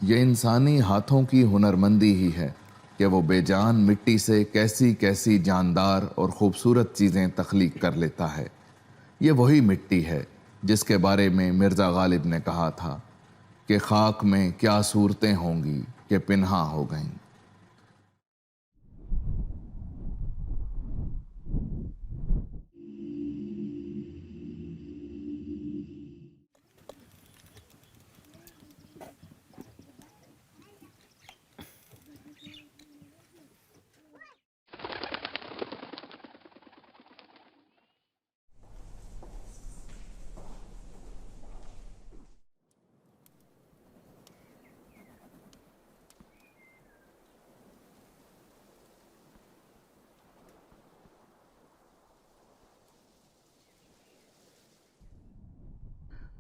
ये इंसानी हाथों की हुनरमंदी ही है कि वो बेजान मिट्टी से कैसी कैसी जानदार और ख़ूबसूरत चीज़ें तख्लीक कर लेता है। ये वही मिट्टी है जिसके बारे में मिर्ज़ा गालिब ने कहा था कि खाक में क्या सूरतें होंगी कि पिन्हा हो गईं।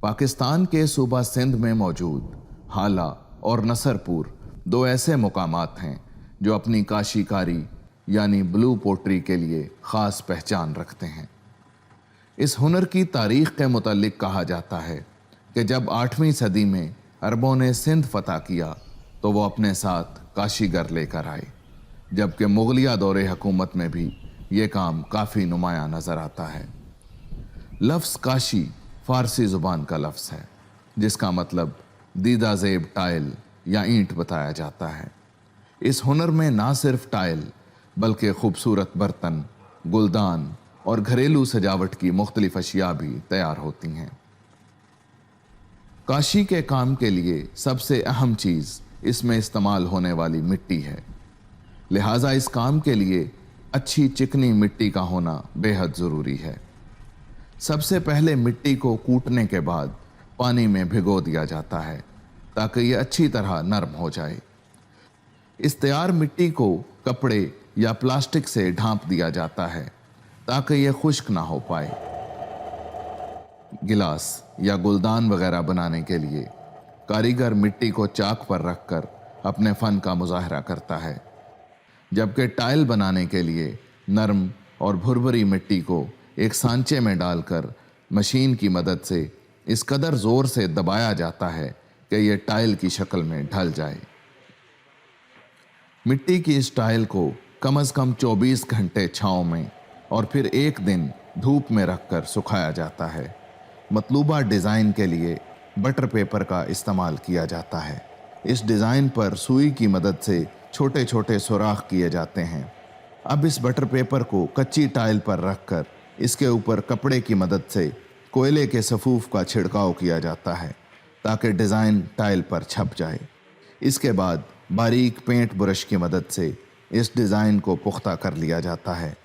पाकिस्तान के सूबा सिंध में मौजूद हाला और नसरपुर दो ऐसे मुकामात हैं जो अपनी काशीकारी यानी ब्लू पोट्री के लिए ख़ास पहचान रखते हैं। इस हुनर की तारीख़ के मुतालिक कहा जाता है कि जब 8वीं सदी में अरबों ने सिंध फतह किया तो वो अपने साथ काशीगर लेकर आए, जबकि मुग़लिया दौरे हुकूमत में भी ये काम काफ़ी नुमायाँ नज़र आता है। लफ्ज़ काशी फ़ारसी ज़ुबान का लफ्ज़ है जिसका मतलब दीदा ज़ेब टाइल या ईंट बताया जाता है। इस हुनर में ना सिर्फ टाइल बल्कि खूबसूरत बर्तन, गुलदान और घरेलू सजावट की मुख्तलिफ अशिया भी तैयार होती हैं। काशी के काम के लिए सबसे अहम चीज़ इसमें इस्तेमाल होने वाली मिट्टी है, लिहाजा इस काम के लिए अच्छी चिकनी मिट्टी का होना बेहद ज़रूरी है। सबसे पहले मिट्टी को कूटने के बाद पानी में भिगो दिया जाता है ताकि ये अच्छी तरह नरम हो जाए। इस तैयार मिट्टी को कपड़े या प्लास्टिक से ढांप दिया जाता है ताकि ये खुश्क ना हो पाए। गिलास या गुलदान वगैरह बनाने के लिए कारीगर मिट्टी को चाक पर रखकर अपने फ़न का मुजाहरा करता है, जबकि टाइल बनाने के लिए नरम और भुरभुरी मिट्टी को एक सांचे में डालकर मशीन की मदद से इस कदर ज़ोर से दबाया जाता है कि यह टाइल की शक्ल में ढल जाए। मिट्टी की इस टाइल को कम से कम 24 घंटे छांव में और फिर एक दिन धूप में रखकर सुखाया जाता है। मतलूबा डिज़ाइन के लिए बटर पेपर का इस्तेमाल किया जाता है। इस डिज़ाइन पर सुई की मदद से छोटे छोटे सुराख किए जाते हैं। अब इस बटर पेपर को कच्ची टाइल पर रखकर इसके ऊपर कपड़े की मदद से कोयले के सफूफ का छिड़काव किया जाता है ताकि डिज़ाइन टाइल पर छप जाए। इसके बाद बारीक पेंट ब्रश की मदद से इस डिज़ाइन को पुख्ता कर लिया जाता है।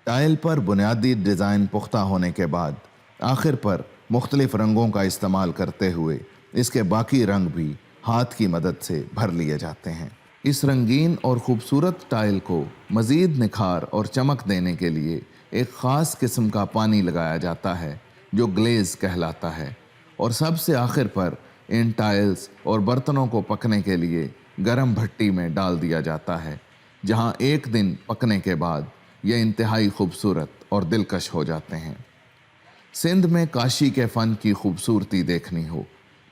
टाइल पर बुनियादी डिज़ाइन पुख्ता होने के बाद आखिर पर मुख्तलिफ रंगों का इस्तेमाल करते हुए इसके बाकी रंग भी हाथ की मदद से भर लिए जाते हैं। इस रंगीन और ख़ूबसूरत टाइल को मज़ीद निखार और चमक देने के लिए एक ख़ास किस्म का पानी लगाया जाता है जो ग्लेज़ कहलाता है, और सबसे आखिर पर इन टाइल्स और बर्तनों को पकने के लिए गर्म भट्टी में डाल दिया जाता है, जहां एक दिन पकने के बाद ये इंतहाई खूबसूरत और दिलकश हो जाते हैं। सिंध में काशी के फ़न की खूबसूरती देखनी हो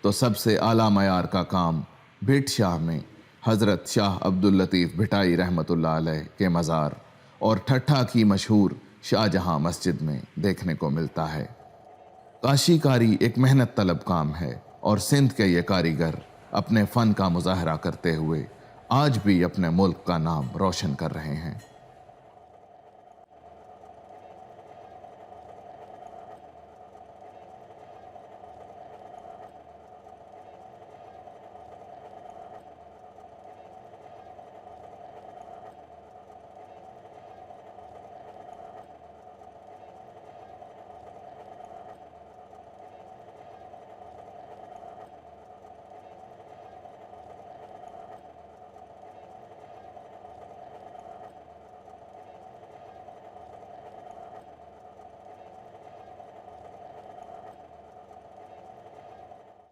तो सबसे आला मयार का काम भिट शाह में हज़रत शाह अब्दुल लतीफ़ भिटाई रहमतुल्लाह अलैह के मज़ार और ठट्ठा की मशहूर शाहजहां मस्जिद में देखने को मिलता है। काशीकारी एक मेहनत तलब काम है और सिंध के ये कारीगर अपने फ़न का मुजाहरा करते हुए आज भी अपने मुल्क का नाम रोशन कर रहे हैं।